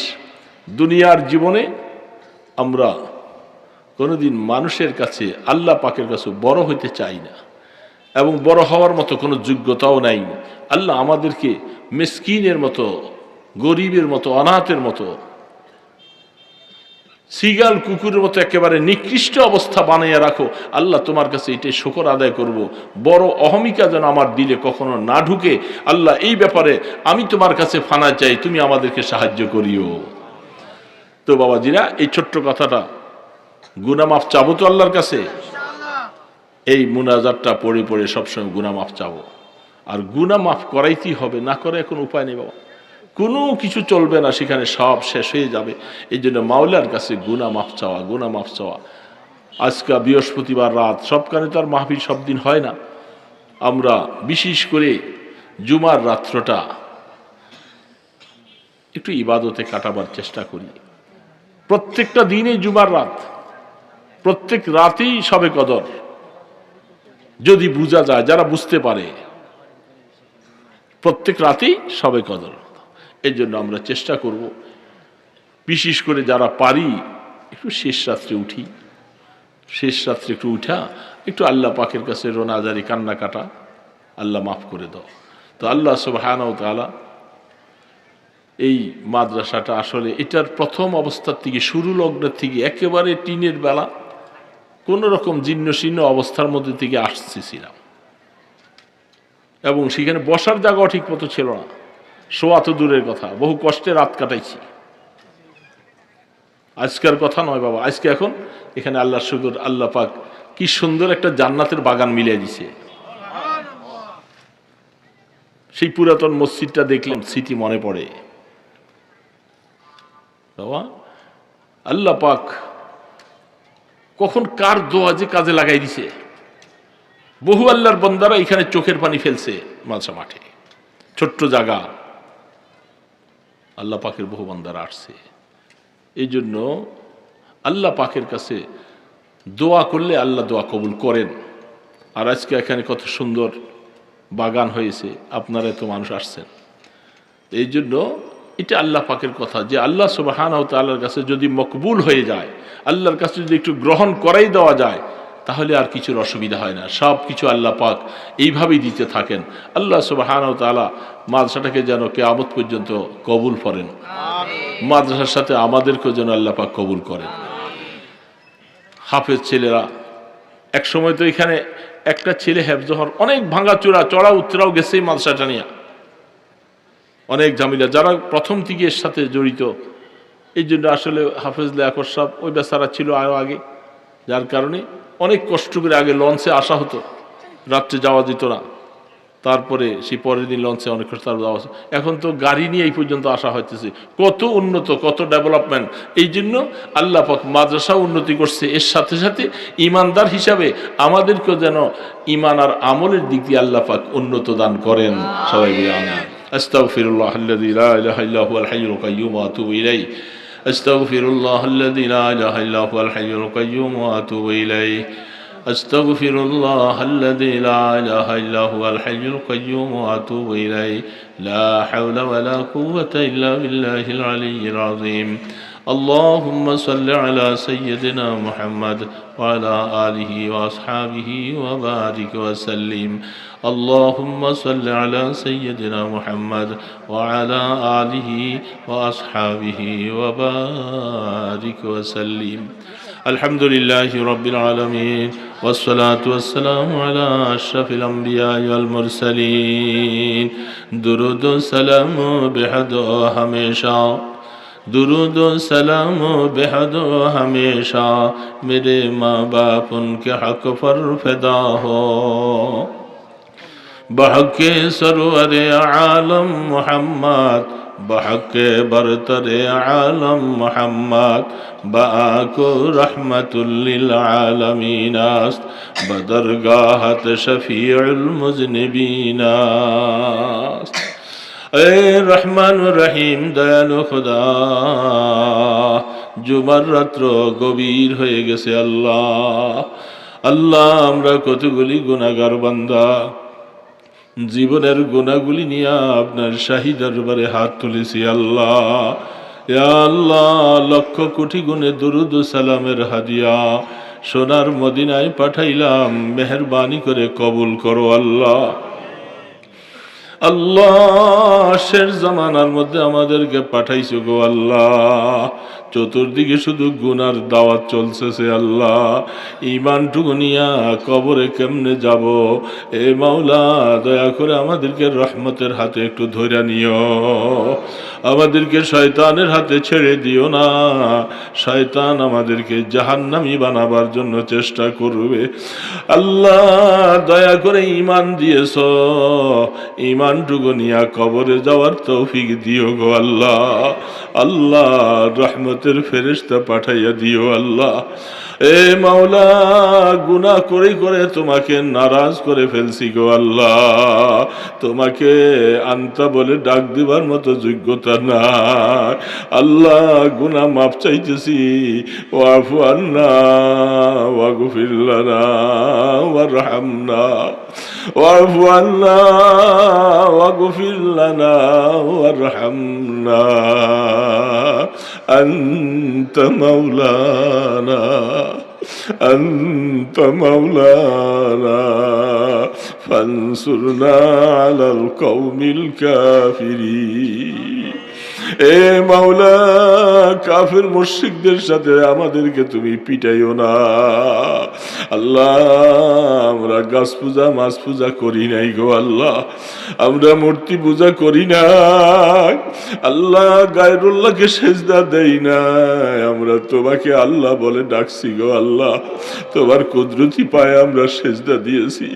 দুনিয়ার জীবনে আমরা কোনোদিন মানুষের কাছে, আল্লাহ পাকের কাছে বড় হইতে চাই না, এবং বড় হওয়ার মতো কোনো যোগ্যতাও নাই। আল্লাহ আমাদেরকে মিসকিনের মতো, গরিবের মতো, অনাথের মতো, সিগাল কুকুরের মতো একেবারে নিকৃষ্ট অবস্থা বানাইয়া রাখো। আল্লাহ তোমার কাছে এটাই শুকর আদায় করব। বড় অহমিকা যেন আমার দিলে কখনো না ঢুকে। আল্লাহ এই ব্যাপারে আমি তোমার কাছে ফানা চাই, তুমি আমাদেরকে সাহায্য করিও। তো বাবাজিরা, এই ছোট্ট কথাটা, গুনাহ মাফ চাবো তো আল্লাহর কাছে। এই মুনাজাতটা পড়ে পড়ে সবসময় গুনাহ মাফ চাবো, আর গুনাহ মাফ করাইতেই হবে, না করে এখন উপায় নেই বাবা। কোনো কিছু চলবে না, সেখানে সব শেষ হয়ে যাবে। এই জন্য মাওলার কাছে গুনাহ মাফ চাওয়া, গুনাহ মাফ চাওয়া। আজকে বৃহস্পতিবার রাত, সবখানে তো আর মাহফিল সব দিন হয় না। আমরা বিশেষ করে জুমার রাত্রটা একটু ইবাদতে কাটাবার চেষ্টা করি। প্রত্যেকটা দিনে জুমার রাত, প্রত্যেক রাতেই শবে কদর, যদি বোঝা যায়, যারা বুঝতে পারে, প্রত্যেক রাতেই শবে কদর। এই জন্য আমরা চেষ্টা করব, বিশেষ করে যারা পারি একটু শেষ রাত্রে উঠি, শেষ রাত্রে একটু উঠা, একটু আল্লাহ পাকের কাছে রোনাজারি, কান্না কাটা, আল্লাহ মাফ করে দাও। তো আল্লাহ সুবহানাহু ওয়া তাআলা এই মাদ্রাসাটা আসলে এটার প্রথম অবস্থার থেকে, শুরু লগ্নের থেকে একেবারে টিনের বেলা, কোন রকম জীর্ণ শীর্ণ অবস্থার মধ্যে থেকে আসতেছিলাম, এবং সেখানে বসার জায়গাও ঠিক মতো ছিল না, শোয়া তো দূরের কথা, বহু কষ্টে রাত কাটাইছি। আজকের কথা নয় বাবা, আজকে এখন এখানে আল্লাহর শুকর, আল্লাহ পাক কি সুন্দর একটা জান্নাতের বাগান মিলিয়ে দিছে। সেই পুরাতন মসজিদটা দেখলাম, স্মৃতি মনে পড়ে বাবা। আল্লাহ পাক কখন কার দোয়া যে কাজে লাগাই দিছে। বহু আল্লাহর বান্দারা এখানে চোখের পানি ফেলছে মাঝে মাঠে, ছোট্ট জায়গা, আল্লাহ পাকের বহু বান্দারা আসছে। এই জন্য আল্লাহ পাকের কাছে দোয়া করলে আল্লাহ দোয়া কবুল করেন। আর আজকে এখানে কত সুন্দর বাগান হয়েছে, আপনারা এত মানুষ আসছেন। এই জন্য এটা আল্লাহ পাকের কথা যে আল্লাহ সুবহানাহু ওয়া তাআলার কাছে যদি মকবুল হয়ে যায়, আল্লাহর কাছে যদি একটু গ্রহণ করাই দেওয়া যায়, তাহলে আর কিছুর অসুবিধা হয় না। সব কিছু আল্লাহ পাক এইভাবেই দিতে থাকেন। আল্লাহ সুবহানাহু ওয়া তাআলা মাদ্রাসাটাকে যেন কিয়ামত পর্যন্ত কবুল করেন, মাদ্রাসার সাথে আমাদেরকেও যেন আল্লাহ পাক কবুল করেন। হাফেজ ছেলেরা, এক সময় তো এখানে একটা ছেলে হেফজ হওয়ার অনেক ভাঙাচোরা চড়া উত্তরাও গেছে এই মাদ্রাসাটা নিয়ে, অনেক ঝামেলা, যারা প্রথম থেকে এর সাথে জড়িত। এই জন্য আসলে হাফেজ লিয়াকত সাহেব ওই বেচারা ছিল আরও আগে, যার কারণে অনেক কষ্ট করে আগে লঞ্চে আসা হতো, রাত্রে যাওয়া যেত না। তারপরে সেই পরের দিন লঞ্চে অনেক কষ্ট যাওয়া, এখন তো গাড়ি নিয়ে এই পর্যন্ত আসা হইতেছে। কত উন্নত, কত ডেভেলপমেন্ট। এই জন্য আল্লাহ পাক মাদ্রাসা উন্নতি করছে, এর সাথে সাথে ইমানদার হিসাবে আমাদেরকেও যেন ইমান আর আমলের দিক দিয়ে আল্লাহ পাক উন্নত দান করেন। সবাই বলি আমিন। আস্তাগফিরুল্লাহ আল্লাযী লা ইলাহা ইল্লা হুয়াল হাইয়ুল কাইয়্যুম ওয়া আতুবু ইলাইহি। আস্তাগফিরুল্লাহ আল্লাযী লা ইলাহা ইল্লা হুয়াল হাইয়ুল কাইয়্যুম ওয়া আতুবু ইলাইহি। أستغفر الله الذي لا إله إلا هو الحي القيوم وأتوب إليه. لا حول ولا قوة إلا بالله العلي العظيم. اللهم صل على سيدنا محمد وعلى آله وأصحابه وبارك وسلم. اللهم صل على سيدنا محمد وعلى آله وأصحابه وبارك وسلم. الحمد لله رب العالمين والصلاة والسلام على أشرف الأنبياء والمرسلين. درود و سلام بحد و ہمیشہ، درود و سلام بحد و ہمیشہ میرے ماں باپ ان کے حق پر فدا ہو. بحق سرور عالم محمد، بحق برتر عالم محمد، باکو رحمت للعالمین است، بدرگاہت شفیع المذنبین است. اے رحمان رحیم দয়ালু খোদা, জুমার রাত্র গভীর হয়ে গেছে আল্লাহ। আল্লাহ আমরা কতগুলি গুনাহগার বান্দা, জীবনের গুনাহগুলি নিয়ে আপনার শাহী দরবারে হাত তুলেছি আল্লাহ। ইয়া আল্লাহ, লক্ষ কোটি গুণে দুরুদ ও সালামের হাদিয়া সোনার মদিনায় পাঠাইলাম, মেহেরবানি করে কবুল করো আল্লাহ। আল্লাহ শেষ জামানার মধ্যে আমাদেরকে পাঠাইছো গো আল্লাহ, চতুর্দিকে শুধু গুনার দাওয়াত চলছে আল্লাহ। ঈমানটুকু নিয়া কবরে কেমনে যাব? এ মাওলা দয়া করে আমাদেরকে রহমতের হাতে একটু ধইরা নিও, আমাদেরকে শয়তানের হাতে ছেড়ে দিও না। শয়তান আমাদেরকে জাহান্নামী বানাবার জন্য চেষ্টা করবে। আল্লাহ দয়া করে ঈমান দিয়েছো, ঈমানটুকু নিয়া কবরে যাওয়ার তৌফিক দিও গো আল্লাহ। আল্লাহ রহমতের ফেরেশতা পাঠাইয়া দিও আল্লাহ। এ মাওলা গুনাহ করে করে তোমাকে নারাজ করে ফেলছি গো আল্লাহ, তোমাকে আনতা বলে ডাক দিবার মতো যোগ্যতা না আল্লাহ। গুনাহ মাফ চাইতেছি, ওয়াফু আন্না ওয়াগফির লানা ওয়ারহামনা, ওয়াফু আন্না ওয়াগফির লানা ওয়ারহামনা, আনতা মাওলানা أنت مولانا فانصرنا على القوم الكافرين. এ মাওলা, কাফের মুশরিকদের সাথে আমাদেরকে তুমি পিটাইও না। আল্লাহ, আমরা গাছ পূজা মাছ পূজা করি নাই গো আল্লাহ, আমরা মূর্তি পূজা করি না আল্লাহ, গায়রুল্লাহকে সেজদা দেই না, আমরা তোমাকে আল্লাহ বলে ডাকছি গো আল্লাহ, তোমার কুদরতি পায়ে আমরা সেজদা দিয়েছি।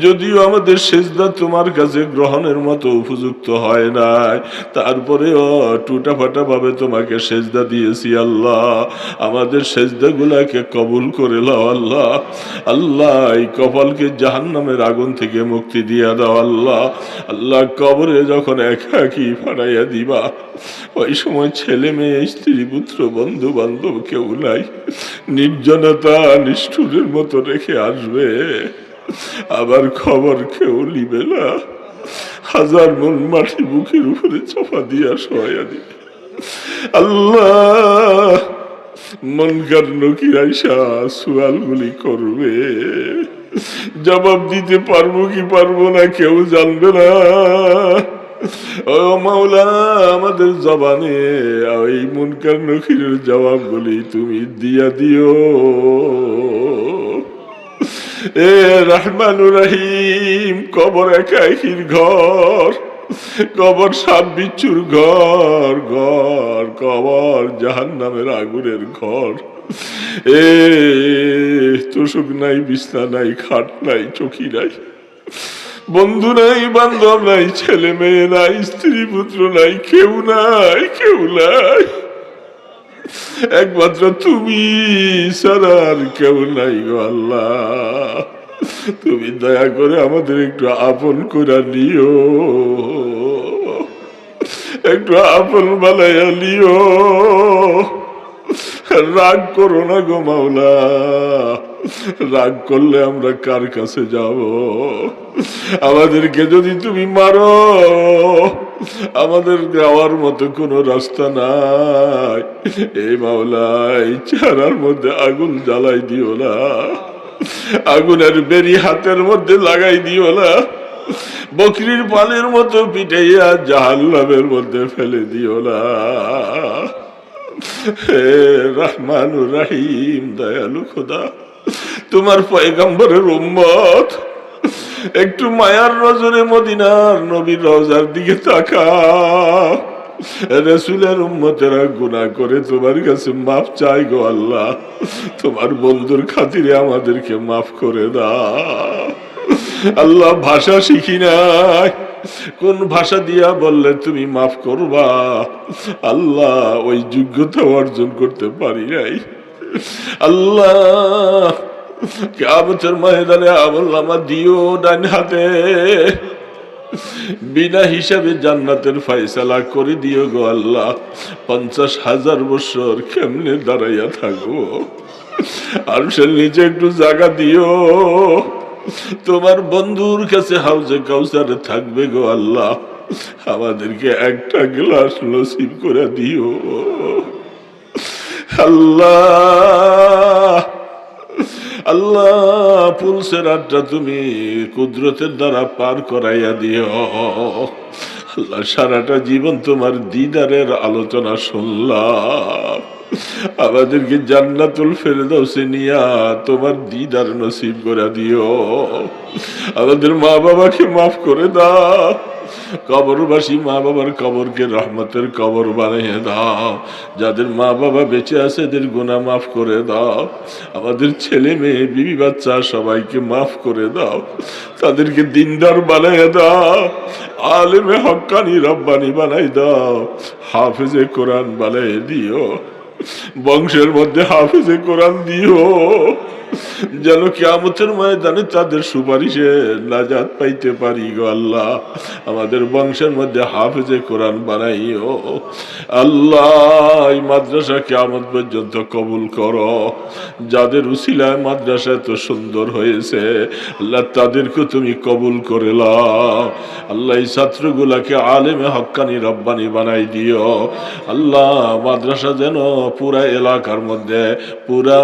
যদিও আমাদের সেজদা তোমার কাছে গ্রহণের মতো উপযুক্ত হয় নাই, তারপরেও টুটা ফাটা ভাবে তোমাকে সেজদা দিয়েছি আল্লাহ। আমাদের সেজদা গুলাকে কবুল করে নাও আল্লাহ। আল্লাহ, এই কপালকে জাহান্নামের আগুন থেকে মুক্তি দিয়া দাও আল্লাহ। আল্লাহ, কবরে যখন একাকী ফাটাইয়া দিবা, ওই সময় ছেলে মেয়ে স্ত্রী পুত্র বন্ধু বান্ধব কেউ নাই, নির্জনতা নিষ্ঠুরের মতো রেখে আসবে, আবার খবর কেউ নিবে না, হাজার মন মাটি বুকের উপরে চাপা দিয়া শোয়া দিবে। আল্লাহ, মনকার নকির আইসা সুয়ালগুলি করবে, জবাব দিতে পারবো কি পারবো না কেউ জানবে না। ও মাওলা, আমাদের জবানে ওই মুনকার নকিরের জবাবগুলি তুমি দিয়া দিও। এ রহমানুর রহিম, কবর একাকির ঘর, কবর সাপ বিচ্ছুর ঘর, ঘর কবর জাহান্নামের আগুনের ঘর। এ তোষক নাই, বিছনা নাই, খাট নাই, চৌকি নাই, বন্ধু নাই, বান্ধব নাই, ছেলে মেয়ে নাই, স্ত্রী পুত্র নাই, কেউ নাই, কেউ নাই, একমাত্র তুমি ছাড়া আর কেউ নাই গো আল্লাহ। তুমি দয়া করে আমাদের একটু আপন করে নিও, একটু আপন বানাইয়া নিও, রাগ করো না গো মাওলা, রাগ করলে আমরা কার কাছে যাব? আমাদেরকে যদি তুমি মারো, আমাদের যাওয়ার মতো কোনো রাস্তা নাই। এই মাওলা, এই চেহারার মধ্যে আগুন জ্বালাই দিও না, আগুনের বেরি হাতের মধ্যে লাগাই দিও না, বকরির পালের মতো পিটাইয়া জাহান্নামের মধ্যে ফেলে দিও না। হে রহমানুর রহিম, দয়ালু খোদা, তোমার পয়গম্বরের উম্মত, একটু মায়ার নজরে মদিনার নবীর রওজার দিকে তাকাও। রাসূলের উম্মতেরা গুনাহ করে তোমার কাছে মাফ চাই গো আল্লাহ, তোমার বন্ধুর খাতিরে আমাদেরকে মাফ করে দাও আল্লাহ। ভাষা শিখি নাই, কোন ভাষা দিয়া বললে তুমি মাফ করবা আল্লাহ, ওই যোগ্যতা অর্জন করতে পারি নাই আল্লাহ। কিয়ামতের ময়দানে আমলনামা দিও ডান হাতে, বিনা হিসাবে জান্নাতের ফয়সালা করে দিও গো আল্লাহ। 50,000 বছর কেমনে দাঁড়াইয়া থাকবো, আরশের নিচে একটু জায়গা দিও, তোমার বন্ধুর কাছে হাউজে কাউসারে থাকবে গো আল্লাহ। আমাদেরকে একটা গ্লাস নসিব করে দিও আল্লাহ। আল্লাহ, পুলসেরাতটা তুমি কুদরতের দ্বারা পার করাইয়া দিও আল্লাহ। সারাটা জীবন তোমার দিদারের আলোচনা শুনলাম, আমাদেরকে জান্নাতুল ফেরদাউসে নিয়া তোমার দিদার নসিব করে দিও। আমাদের মা বাবাকে মাফ করে দাও, কবরবাসী মা বাবার কবরকে রহমতের কবর বানিয়ে দাও। যাদের মা বাবা বেঁচে আছে এদের গুনাহ মাফ করে দাও। আমাদের ছেলে মেয়ে বিবি বাচ্চা সবাইকে মাফ করে দাও, তাদেরকে দিনদার বানিয়ে দাও, আলেমে হক্কানি রব্বানি বানাই দাও, হাফেজে কোরআন বানিয়ে দিও, বংশের মধ্যে হাফেজে কোরআন দিও, যেন কিয়ামতের ময়দানে তাদের সুপারিশে নাজাত পাইতে পারি গো আল্লাহ। আমাদের বংশের মধ্যে হাফেজে কোরআন বানাইও আল্লাহ। এই মাদ্রাসা কিয়ামত পর্যন্ত কবুল করো। যাদের উসিলায় মাদ্রাসা এত সুন্দর হয়েছে আল্লাহ, তাদেরকে তুমি কবুল করে নাও আল্লাহ। এই ছাত্রগুলাকে আলেমে হক্কানি রব্বানি বানাই দিও আল্লাহ। মাদ্রাসা যেন পুরা এলাকার মধ্যে পুরা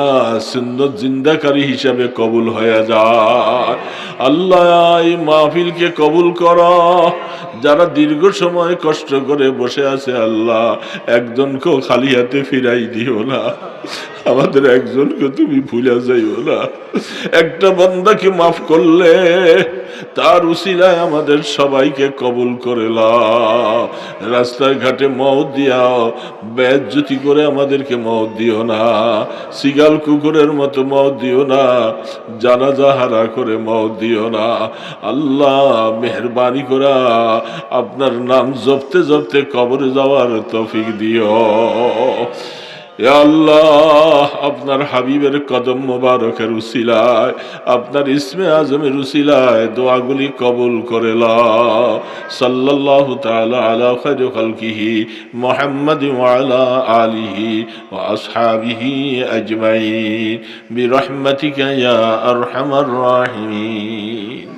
সুন্নত জিন্দাকারী হিসাবে কবুল হয়ে যায়। আল্লাহ এই মাহফিলকে কবুল করো। যারা দীর্ঘ সময় কষ্ট করে বসে আছে আল্লাহ, একজনকেও খালি হাতে ফিরাই দিও না, আমাদের একজনকে তুমি ভুলে যাইও না। একটা বান্দাকে মাফ করলে তার উসিলায় আমাদের সবাইকে কবুল করে লাও। রাস্তায় ঘাটে মওত দিও, বেজ্জতি করে আমাদেরকে মওত দিও না, সিগাল কুকুরের মতো মওত দিও না, জানাজা হারা করে মওত দিও না। আল্লাহ মেহেরবানি করা আপনার নাম জপতে জপতে কবরে যাওয়ার তৌফিক দিও। ইয়া আল্লাহ, আপনার হাবিবের কদম মোবারকের উসিলায়, আপনার ইসমে আজমের উসিলায় দোয়াগুলি কবুল করে লাও। সাল্লাল্লাহু তাআলা আলা খায়রি খালকিহি মুহাম্মাদ ওয়া আলা আলিহি ওয়া আসহাবিহি আজমাইন বিরহমাতিকা ইয়া আরহামার রাহিমিন।